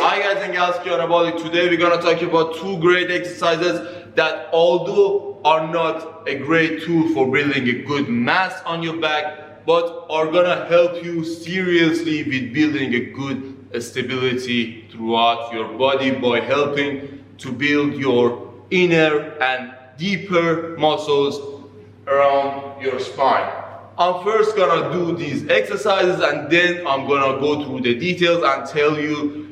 Hi guys and gals, today we're gonna talk about two great exercises that although are not a great tool for building a good mass on your back, but are gonna help you seriously with building a good stability throughout your body by helping to build your inner and deeper muscles around your spine. I'm first gonna do these exercises and then I'm gonna go through the details and tell you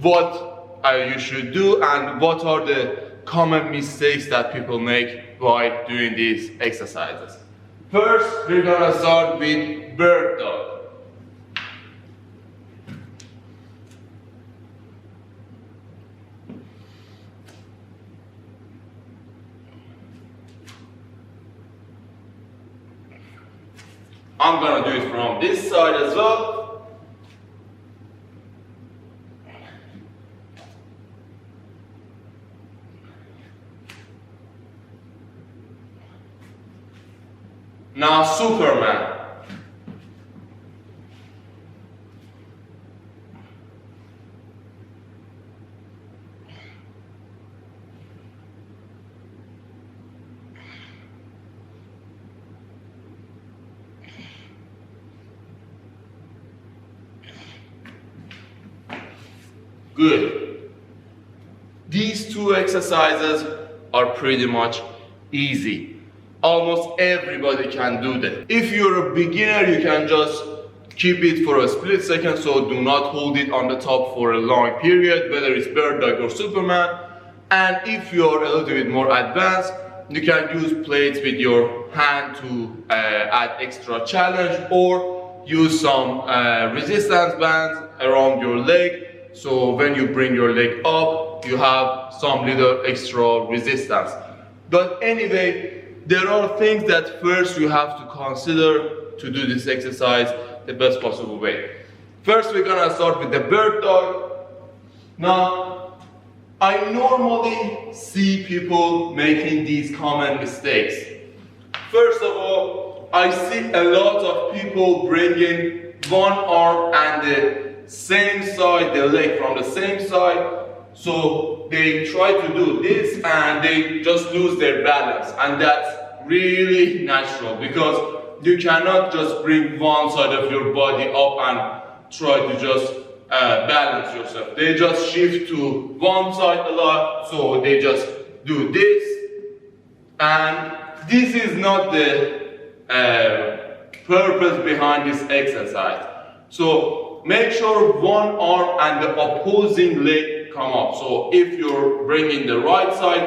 what you should do and what are the common mistakes that people make by doing these exercises. First, we're gonna start with bird dog. I'm gonna do it from this side as well. Now Superman. Good. These two exercises are pretty much easy. Almost everybody can do them. If you're a beginner, you can just keep it for a split second, so do not hold it on the top for a long period, whether it's bird dog or Superman. And if you're a little bit more advanced, you can use plates with your hand to add extra challenge, or use some resistance bands around your leg. So when you bring your leg up, you have some little extra resistance. But anyway, there are things that first you have to consider to do this exercise the best possible way. First, we're gonna start with the bird dog. Now, I normally see people making these common mistakes. First of all, I see a lot of people bringing one arm and the same side, the leg from the same side. So they try to do this and they just lose their balance, and that's really natural because you cannot just bring one side of your body up and try to just balance yourself. They just shift to one side a lot, so they just do this, and this is not the purpose behind this exercise. So make sure one arm and the opposing leg come up. So if you're bringing the right side,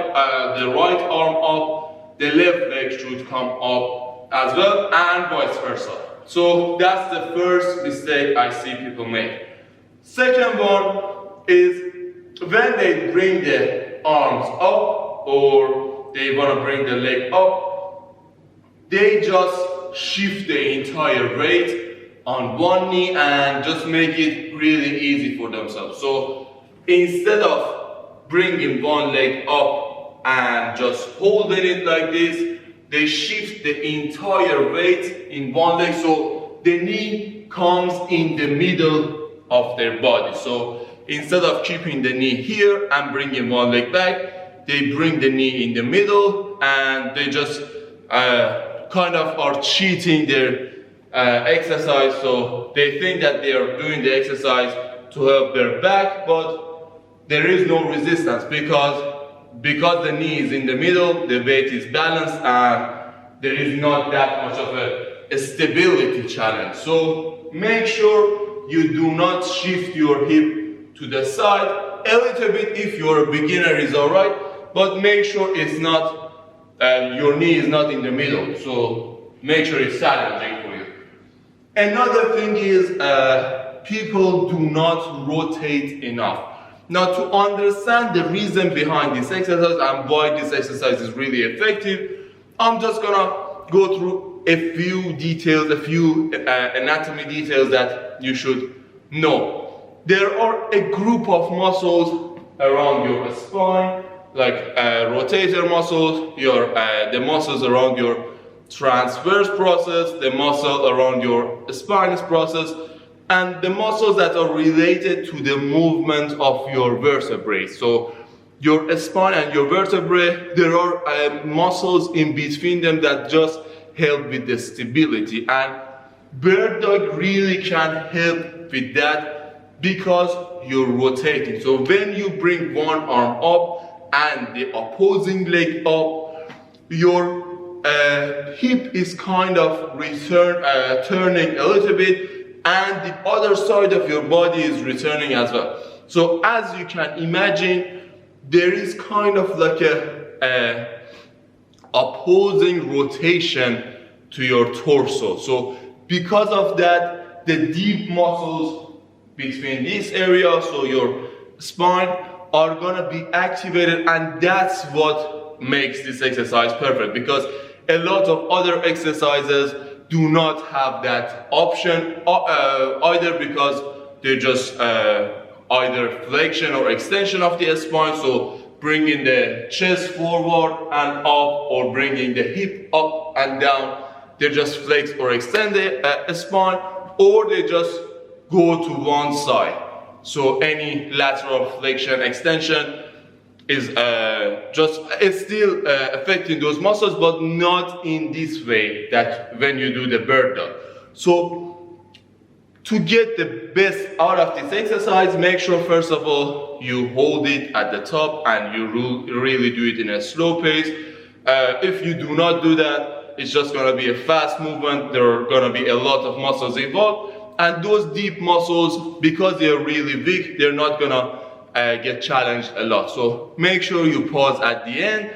the right arm up, the left leg should come up as well, and vice versa. So that's the first mistake I see people make. Second one is when they bring the arms up or they want to bring the leg up, they just shift the entire weight on one knee and just make it really easy for themselves. So instead of bringing one leg up and just holding it like this, they shift the entire weight in one leg, so the knee comes in the middle of their body. So instead of keeping the knee here and bringing one leg back, they bring the knee in the middle and they just kind of are cheating their exercise. So they think that they are doing the exercise to help their back, but there is no resistance because the knee is in the middle, the weight is balanced, and there is not that much of a stability challenge. So make sure you do not shift your hip to the side. A little bit if you're a beginner is alright, but make sure it's not, your knee is not in the middle. So make sure it's challenging for you. Another thing is people do not rotate enough. Now, to understand the reason behind this exercise and why this exercise is really effective, I'm just gonna go through a few details, a few anatomy details that you should know. There are a group of muscles around your spine, like rotator muscles, the muscles around your transverse process, the muscle around your spinous process, and the muscles that are related to the movement of your vertebrae. So your spine and your vertebrae, there are muscles in between them that just help with the stability, and bird dog really can help with that because you're rotating. So when you bring one arm up and the opposing leg up, your hip is kind of turning a little bit, and the other side of your body is returning as well. So as you can imagine, there is kind of like a opposing rotation to your torso. So because of that, the deep muscles between this area, so your spine, are gonna be activated, and that's what makes this exercise perfect, because a lot of other exercises do not have that option, either because they're just either flexion or extension of the spine, so bringing the chest forward and up, or bringing the hip up and down, they just flex or extend the spine, or they just go to one side. So any lateral flexion, extension is it's still affecting those muscles, but not in this way that when you do the bird dog. So to get the best out of this exercise, make sure first of all you hold it at the top and you really do it in a slow pace. If you do not do that, it's just gonna be a fast movement. There are gonna be a lot of muscles involved, and those deep muscles, because they're really weak, they're not gonna get challenged a lot. So make sure you pause at the end,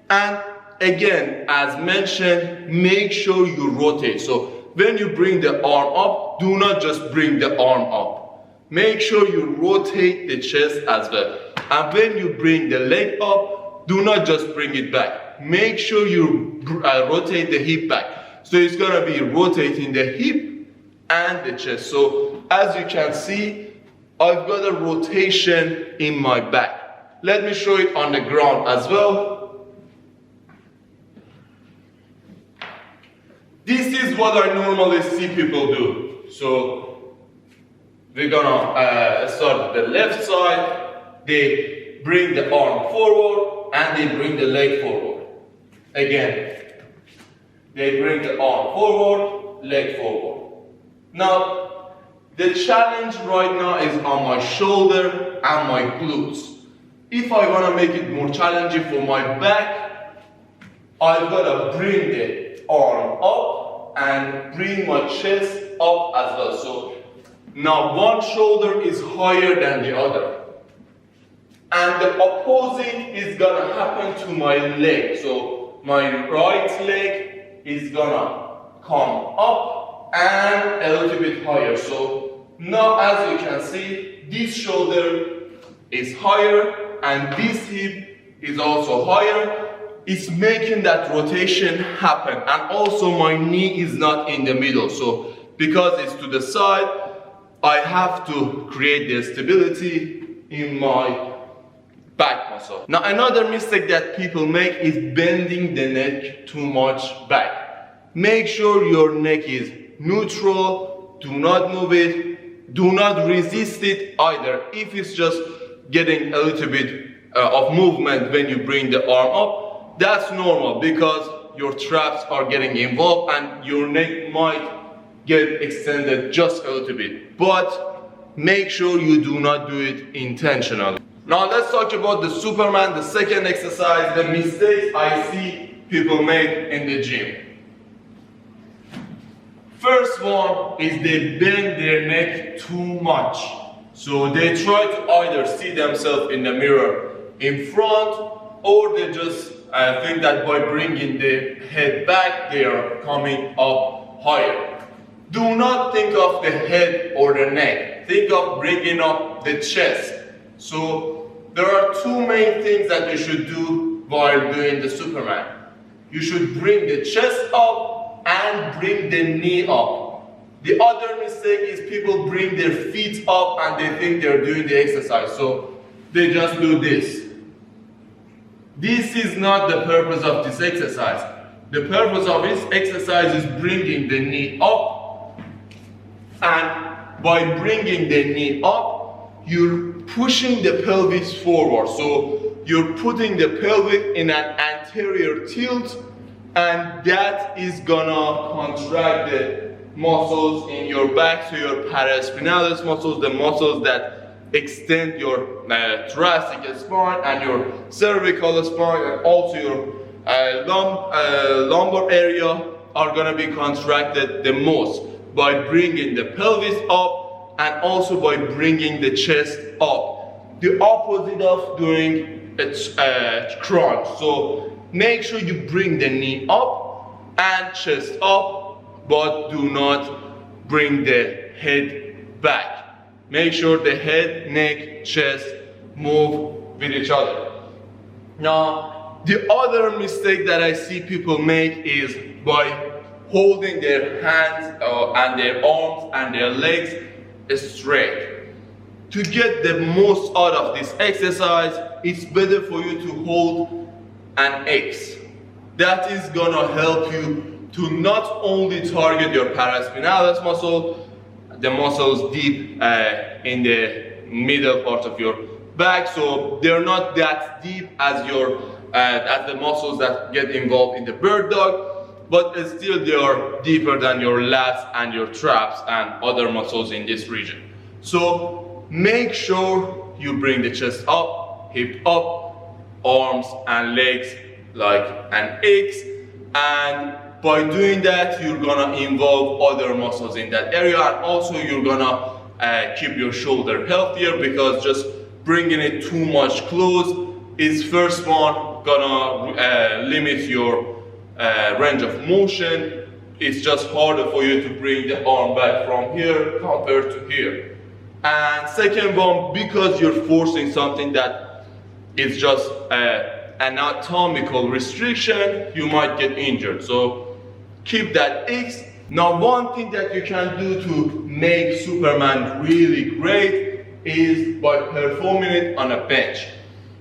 and again, as mentioned, make sure you rotate. So when you bring the arm up, do not just bring the arm up. Make sure you rotate the chest as well. And when you bring the leg up, do not just bring it back. Make sure you rotate the hip back. So it's gonna be rotating the hip and the chest. So as you can see, I've got a rotation in my back. Let me show it on the ground as well. This is what I normally see people do. So we're gonna start with the left side. They bring the arm forward and they bring the leg forward. Again, they bring the arm forward, leg forward. Now, the challenge right now is on my shoulder and my glutes. If I want to make it more challenging for my back, I've got to bring the arm up and bring my chest up as well. So now one shoulder is higher than the other. And the opposing is going to happen to my leg. So my right leg is going to come up and a little bit higher. So now as you can see, this shoulder is higher and this hip is also higher. It's making that rotation happen, and also my knee is not in the middle. So because it's to the side, I have to create the stability in my back muscle. Now another mistake that people make is bending the neck too much back. Make sure your neck is neutral, do not move it, do not resist it either. If it's just getting a little bit of movement when you bring the arm up, that's normal because your traps are getting involved and your neck might get extended just a little bit. But make sure you do not do it intentionally. Now let's talk about the Superman, the second exercise, the mistakes I see people make in the gym. First one is they bend their neck too much. So they try to either see themselves in the mirror in front, or they just think that by bringing the head back, they are coming up higher. Do not think of the head or the neck. Think of bringing up the chest. So there are two main things that you should do while doing the Superman. You should bring the chest up and bring the knee up. The other mistake is people bring their feet up and they think they're doing the exercise. So they just do this. This is not the purpose of this exercise. The purpose of this exercise is bringing the knee up and by bringing the knee up, you're pushing the pelvis forward. So you're putting the pelvis in an anterior tilt, and that is gonna contract the muscles in your back, so your paraspinalis muscles, the muscles that extend your thoracic spine and your cervical spine, and also your lumbar area are gonna be contracted the most by bringing the pelvis up and also by bringing the chest up. The opposite of doing a crunch. So make sure you bring the knee up and chest up, but do not bring the head back. Make sure the head, neck, chest move with each other. Now, the other mistake that I see people make is by holding their hands and their arms and their legs straight. To get the most out of this exercise, it's better for you to hold an X. That is gonna help you to not only target your paraspinalis muscle, the muscles deep in the middle part of your back, so they're not that deep as your as the muscles that get involved in the bird dog, but still they are deeper than your lats and your traps and other muscles in this region. So make sure you bring the chest up, hip up, arms and legs like an X, and by doing that you're gonna involve other muscles in that area, and also you're gonna keep your shoulder healthier, because just bringing it too much close is first one gonna limit your range of motion. It's just harder for you to bring the arm back from here compared to here. And second one, because you're forcing something that is just anatomical restriction, you might get injured. So keep that X. Now, one thing that you can do to make Superman really great is by performing it on a bench.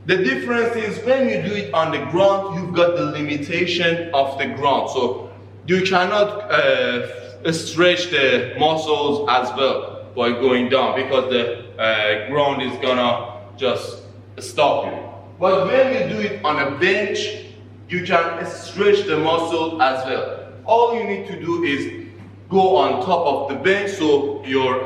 The difference is when you do it on the ground, you've got the limitation of the ground. So you cannot stretch the muscles as well by going down, because the ground is gonna just stop you. But when you do it on a bench, you can stretch the muscle as well. All you need to do is go on top of the bench, so your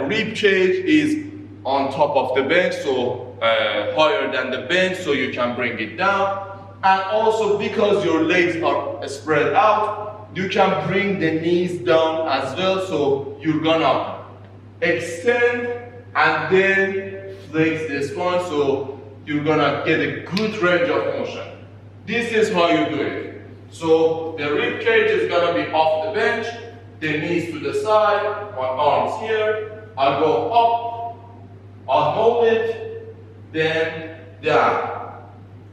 rib cage is on top of the bench, so higher than the bench, so you can bring it down. And also, because your legs are spread out, you can bring the knees down as well, so you're gonna extend and then flex the spine, so you're gonna get a good range of motion. This is how you do it. So the rib cage is gonna be off the bench, the knees to the side, my arms here, I'll go up, I'll hold it, then down.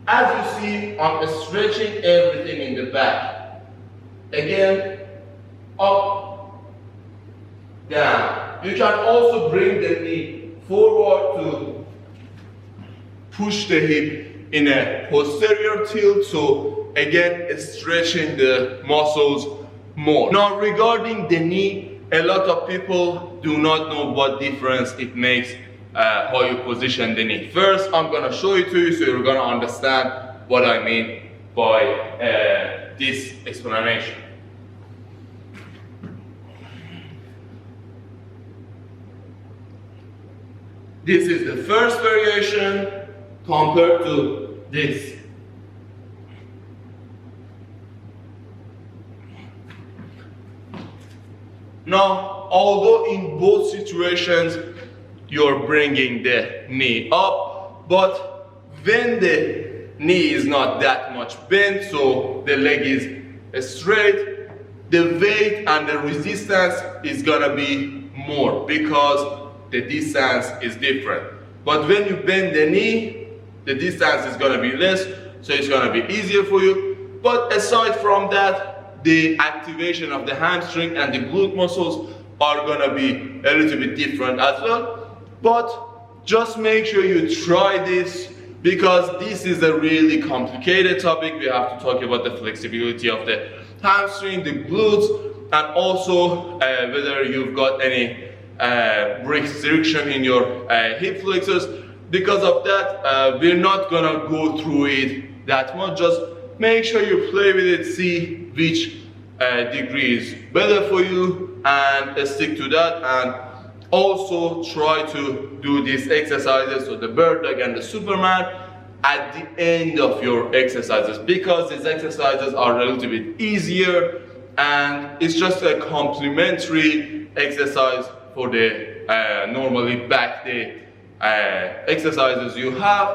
As you see, I'm stretching everything in the back. Again, up, down. You can also bring the knee forward to push the hip in a posterior tilt, so again, stretching the muscles more. Now, regarding the knee, a lot of people do not know what difference it makes how you position the knee. First, I'm gonna show it to you, so you're gonna understand what I mean by this explanation. This is the first variation compared to this. Now, although in both situations you're bringing the knee up, but when the knee is not that much bent, so the leg is straight, the weight and the resistance is gonna be more because the distance is different. But when you bend the knee, the distance is gonna be less, so it's gonna be easier for you. But aside from that, the activation of the hamstring and the glute muscles are gonna be a little bit different as well. But just make sure you try this, because this is a really complicated topic. We have to talk about the flexibility of the hamstring, the glutes, and also whether you've got any restriction in your hip flexors. Because of that, we're not gonna go through it that much. Just make sure you play with it, see which degree is better for you, and stick to that. And also try to do these exercises, so the bird dog and the Superman, at the end of your exercises, because these exercises are a little bit easier and it's just a complementary exercise for the normally back day exercises you have.